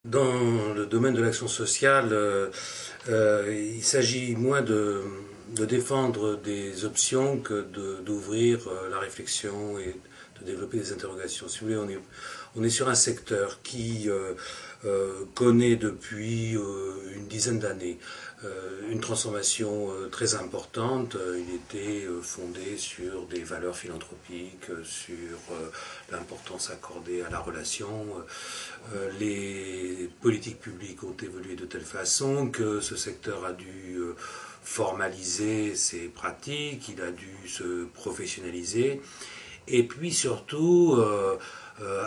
Dans le domaine de l'action sociale, il s'agit moins de défendre des options que d'ouvrir la réflexion et de développer des interrogations. Si vous voulez, on est sur un secteur qui connaît depuis une dizaine d'années une transformation très importante. Il était fondé sur des valeurs philanthropiques, sur l'importance accordée à la relation. Les politiques publiques ont évolué de telle façon que ce secteur a dû formaliser ses pratiques, il a dû se professionnaliser. Et puis surtout,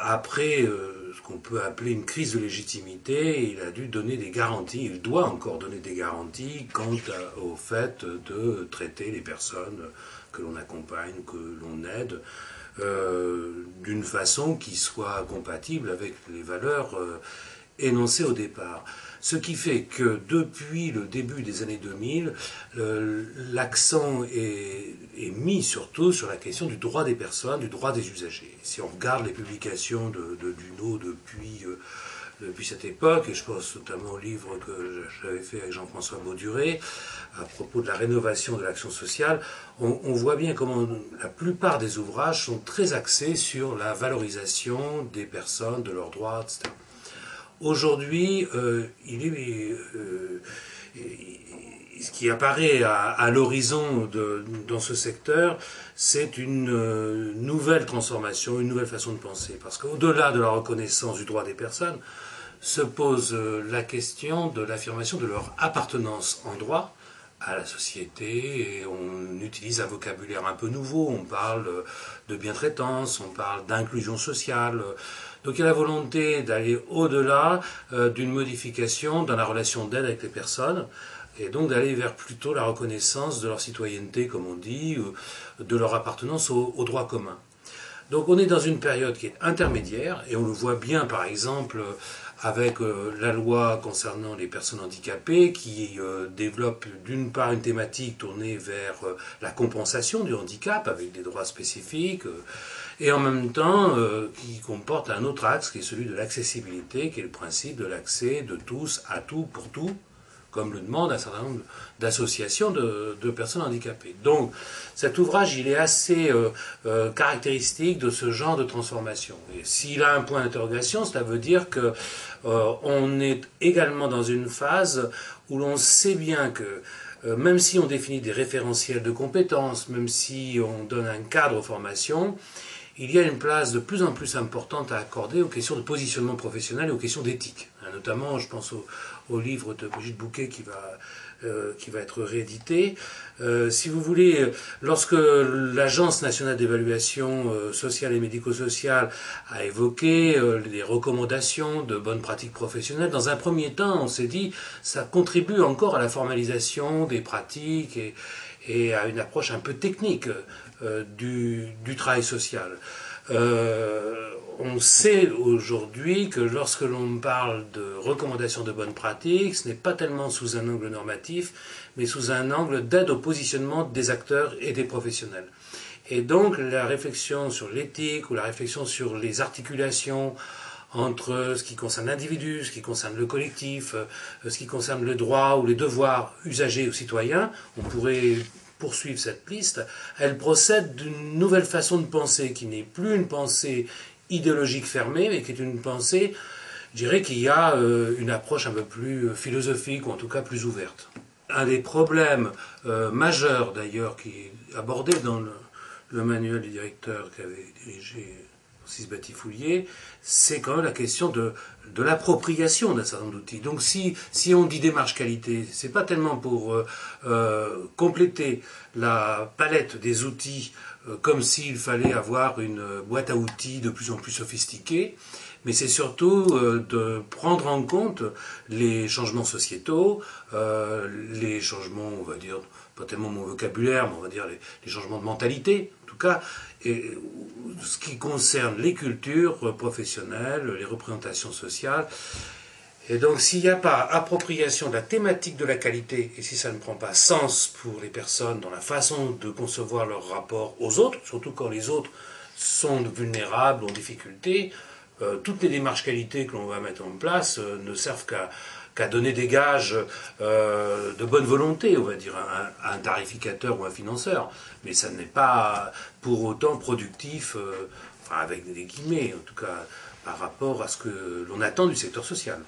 après ce qu'on peut appeler une crise de légitimité, il a dû donner des garanties, il doit encore donner des garanties quant au fait de traiter les personnes que l'on accompagne, que l'on aide, d'une façon qui soit compatible avec les valeurs énoncées au départ. Ce qui fait que depuis le début des années 2000, l'accent est mis surtout sur la question du droit des personnes, du droit des usagers. Si on regarde les publications de Duno depuis cette époque, et je pense notamment au livre que j'avais fait avec Jean-François Bauduré à propos de la rénovation de l'action sociale, on voit bien comment la plupart des ouvrages sont très axés sur la valorisation des personnes, de leurs droits, etc. Aujourd'hui, ce qui apparaît à l'horizon dans ce secteur, c'est une nouvelle transformation, une nouvelle façon de penser. Parce qu'au-delà de la reconnaissance du droit des personnes, se pose la question de l'affirmation de leur appartenance en droit à la société, et on utilise un vocabulaire un peu nouveau, on parle de bientraitance, on parle d'inclusion sociale. Donc il y a la volonté d'aller au-delà d'une modification dans la relation d'aide avec les personnes, et donc d'aller vers plutôt la reconnaissance de leur citoyenneté, comme on dit, de leur appartenance au droit commun. Donc on est dans une période qui est intermédiaire, et on le voit bien par exemple avec la loi concernant les personnes handicapées qui développe d'une part une thématique tournée vers la compensation du handicap avec des droits spécifiques, et en même temps qui comporte un autre axe qui est celui de l'accessibilité, qui est le principe de l'accès de tous à tout pour tout, comme le demande un certain nombre d'associations de personnes handicapées. Donc cet ouvrage, il est assez caractéristique de ce genre de transformation. Et s'il a un point d'interrogation, cela veut dire que on est également dans une phase où l'on sait bien que même si on définit des référentiels de compétences, même si on donne un cadre aux formations, il y a une place de plus en plus importante à accorder aux questions de positionnement professionnel et aux questions d'éthique. Notamment, je pense au livre de Brigitte Bouquet qui va être réédité. Si vous voulez, lorsque l'Agence nationale d'évaluation sociale et médico-sociale a évoqué les recommandations de bonnes pratiques professionnelles, dans un premier temps, on s'est dit ça contribue encore à la formalisation des pratiques et à une approche un peu technique du travail social. On sait aujourd'hui que lorsque l'on parle de recommandations de bonnes pratiques, ce n'est pas tellement sous un angle normatif, mais sous un angle d'aide au positionnement des acteurs et des professionnels. Et donc la réflexion sur l'éthique ou la réflexion sur les articulations entre ce qui concerne l'individu, ce qui concerne le collectif, ce qui concerne le droit ou les devoirs usagers ou citoyens, on pourrait poursuivre cette liste, elle procède d'une nouvelle façon de penser, qui n'est plus une pensée idéologique fermée, mais qui est une pensée, je dirais, qui a une approche un peu plus philosophique, ou en tout cas plus ouverte. Un des problèmes majeurs, d'ailleurs, qui est abordé dans le manuel du directeur qu'avait dirigé Francis Batty-Foulier, c'est quand même la question de l'appropriation d'un certain nombre d'outils. Donc si on dit démarche qualité, c'est pas tellement pour compléter la palette des outils comme s'il fallait avoir une boîte à outils de plus en plus sophistiquée, mais c'est surtout de prendre en compte les changements sociétaux, les changements, on va dire, pas tellement mon vocabulaire, mais on va dire les changements de mentalité, en tout cas, et ce qui concerne les cultures professionnelles, les représentations sociales. Et donc s'il n'y a pas appropriation de la thématique de la qualité, et si ça ne prend pas sens pour les personnes dans la façon de concevoir leur rapport aux autres, surtout quand les autres sont vulnérables, en difficulté, toutes les démarches qualité que l'on va mettre en place ne servent qu'à donner des gages de bonne volonté, on va dire, à un tarificateur ou un financeur. Mais ça n'est pas pour autant productif, enfin avec des guillemets en tout cas, par rapport à ce que l'on attend du secteur social.